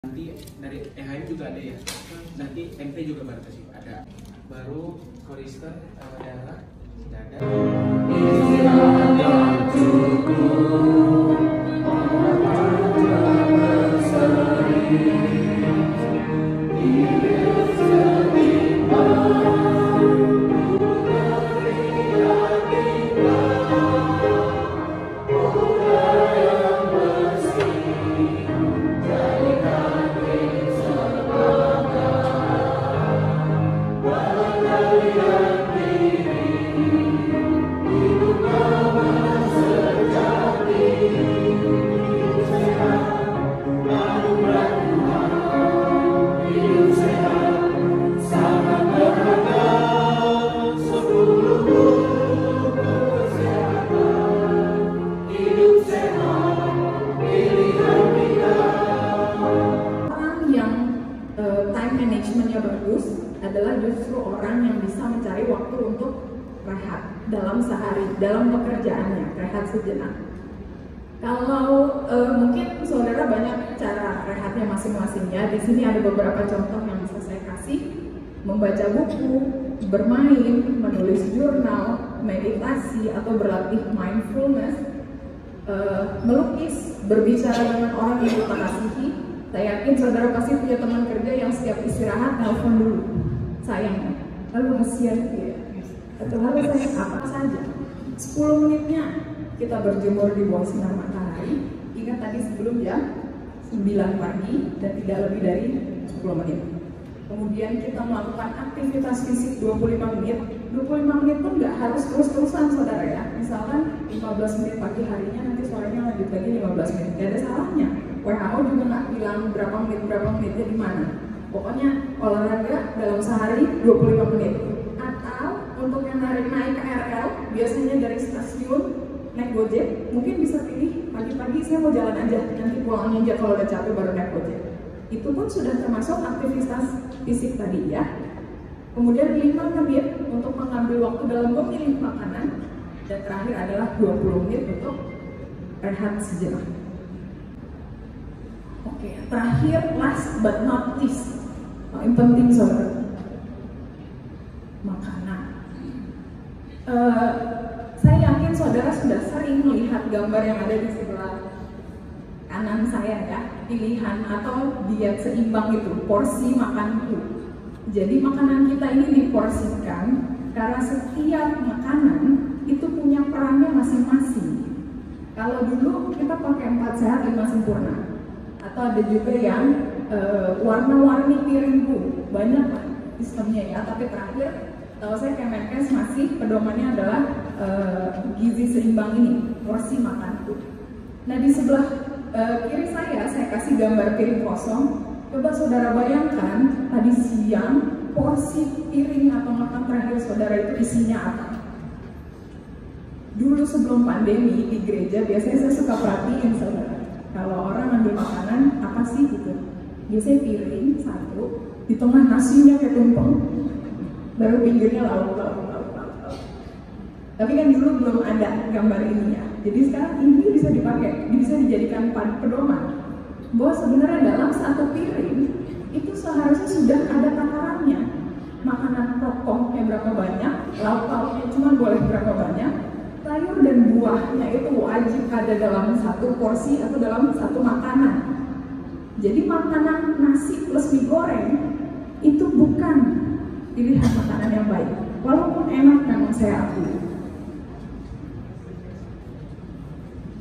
Nanti dari EHM juga ada ya, nanti MP juga baru kasih ada, baru korister daerah sudah ada. Time managementnya bagus adalah justru orang yang bisa mencari waktu untuk rehat dalam sehari, dalam pekerjaannya, rehat sejenak. Kalau mungkin saudara banyak cara rehatnya masing-masing ya. Di sini ada beberapa contoh yang bisa saya kasih: membaca buku, bermain, menulis jurnal, meditasi atau berlatih mindfulness, melukis, berbicara dengan orang yang kita kasihi. Saya yakin saudara pasti punya teman kerja yang setiap istirahat nelfon dulu, sayang, lalu kasihan dia, atau halo sayang, apa saja. 10 menitnya kita berjemur di bawah sinar matahari. Ingat tadi sebelum jam 9 pagi dan tidak lebih dari 10 menit. Kemudian kita melakukan aktivitas fisik 25 menit. 25 menit pun nggak harus terus-terusan saudara ya. Misalkan 15 menit pagi harinya, nanti sorenya lanjut lagi 15 menit. Gak ada salahnya. WHO juga nggak bilang berapa menitnya di mana. Pokoknya olahraga dalam sehari 25 menit. Atau untuk yang naik KRL, biasanya dari stasiun naik Gojek, mungkin bisa pilih pagi-pagi saya mau jalan aja, nanti pulangnya aja kalau udah capek baru naik Gojek. Itu pun sudah termasuk aktivitas fisik tadi ya. Kemudian 5 menit untuk mengambil waktu dalam memilih makanan, dan terakhir adalah 20 menit untuk rehat sejenak. Oke, terakhir, last but not least, paling penting saudara, makanan. Saya yakin saudara sudah sering melihat gambar yang ada di sebelah kanan saya ya, pilihan atau diet seimbang itu, porsi makanku. Jadi makanan kita ini diporsikan karena setiap makanan itu punya perannya masing-masing. Kalau dulu kita pakai 4 sehat 5 sempurna, atau ada juga yang warna-warni piringku, banyak lah sistemnya ya. Tapi terakhir, kalau saya Kemenkes masih pedomannya adalah gizi seimbang ini, porsi makanku. Nah di sebelah kiri saya kasih gambar piring kosong. Coba saudara bayangkan tadi siang porsi piring atau makan terakhir saudara itu isinya apa? Dulu sebelum pandemi di gereja biasanya saya suka perhatiin saudara, kalau orang ambil makanan apa sih gitu, biasanya piring satu, di tengah nasinya kayak tumpeng, baru pinggirnya lauk. Tapi kan dulu belum ada gambar ini ya, jadi sekarang ini bisa dipakai, bisa dijadikan pedoman bahwa sebenarnya dalam satu piring itu seharusnya sudah ada takarannya. Makanan pokoknya berapa banyak, lauk-lauknya cuma boleh berapa banyak, sayur dan buahnya itu wajib ada dalam satu porsi atau dalam satu makanan. Jadi makanan nasi plus mie goreng itu bukan pilihan makanan yang baik, walaupun enak memang saya akui.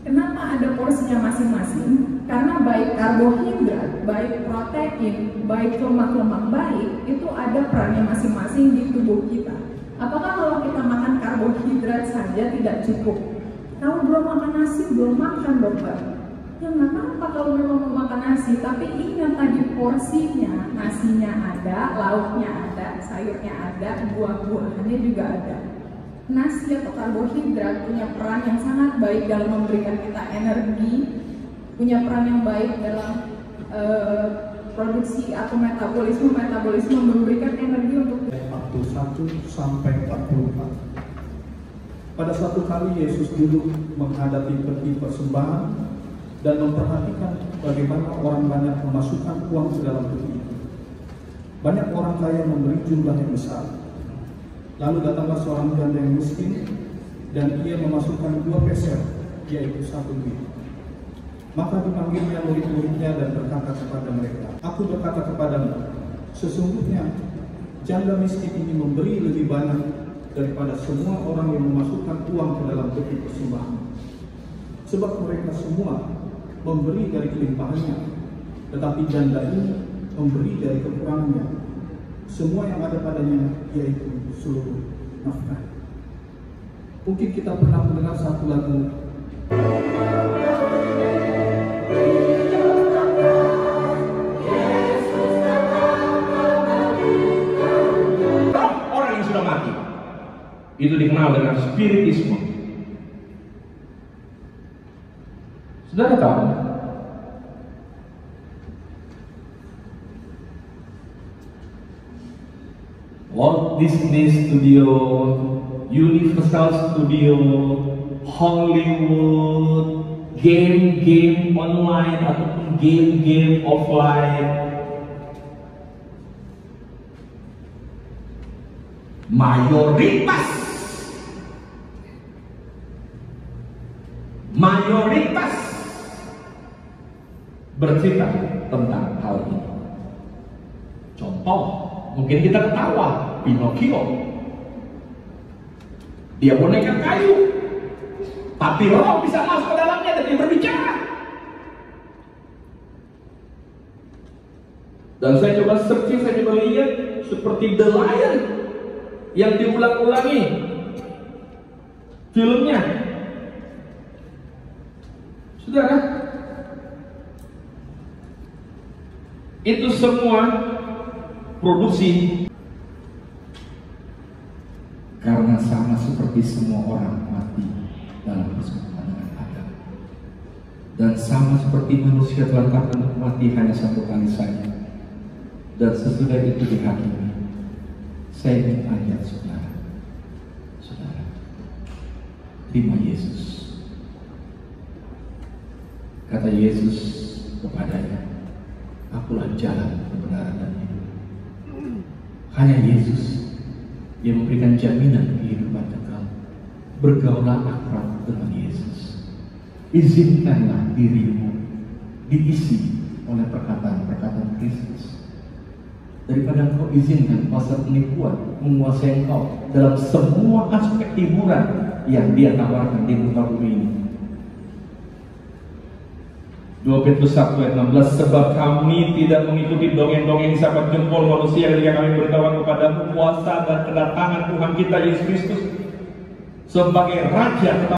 Kenapa ada porsinya masing-masing? Karena baik karbohidrat, baik protein, baik lemak-lemak baik itu ada perannya masing-masing di tubuh kita. Apakah kalau kita makan karbohidrat saja tidak cukup? Kalau belum makan nasi, belum makan dokter. Ya nggak apa-apa kalau memang mau makan nasi, tapi ingat tadi porsinya, nasinya ada, lauknya ada, sayurnya ada, buah-buahannya juga ada. Nasi atau karbohidrat punya peran yang sangat baik dalam memberikan kita energi, punya peran yang baik dalam produksi atau metabolisme memberikan energi untuk 41 sampai 44. Pada suatu kali Yesus duduk menghadapi peti persembahan dan memperhatikan bagaimana orang banyak memasukkan uang ke dalam buku itu. Banyak orang kaya memberi jumlah yang besar. Lalu datanglah seorang janda yang miskin, dan ia memasukkan 2 peser, yaitu 1 duit. Maka dipanggilnya murid-muridnya dan berkata kepada mereka, "Aku berkata kepadamu, sesungguhnya janda miskin ini memberi lebih banyak daripada semua orang yang memasukkan uang ke dalam peti persembahan. Sebab mereka semua memberi dari kelimpahannya, tetapi janda ini memberi dari kekurangannya, semua yang ada padanya, yaitu seluruh nafkah." Mungkin kita pernah mendengar satu lagu, orang yang sudah mati. Itu dikenal dengan spiritisme. Saudara tahu, Walt Disney Studio, Universal Studio, Hollywood, game online ataupun game offline, mayoritas bercerita tentang hal ini. Contoh, mungkin kita ketawa, Pinocchio. Dia boneka kayu, tapi roh bisa masuk ke dalamnya dan dia berbicara. Dan saya coba searching, saya coba lihat seperti The Lion yang diulang-ulangi filmnya. Saudara, itu semua produksi karena sama seperti semua orang mati dalam persoalan dengan Adam, dan sama seperti manusia telah takkan mati hanya satu kali saja, dan sesudah itu dihakimi. Saya ingin tanya saudara, terima Yesus. Kata Yesus kepadanya, "Akulah jalan, kebenaran dan hidup." Hanya Yesus yang memberikan jaminan kehidupan kekal. Bergaulah akrab dengan Yesus. Izinkanlah dirimu diisi oleh perkataan-perkataan Kristus, daripada engkau izinkan pasar penipuan menguasai engkau dalam semua aspek hiburan yang dia tawarkan di muka bumi ini. 2 Petrus 1 ayat 16, sebab kami tidak mengikuti dongeng-dongeng sahabat jempol manusia ketika kami beritahukan kepadamu kuasa dan kedatangan Tuhan kita Yesus Kristus sebagai Raja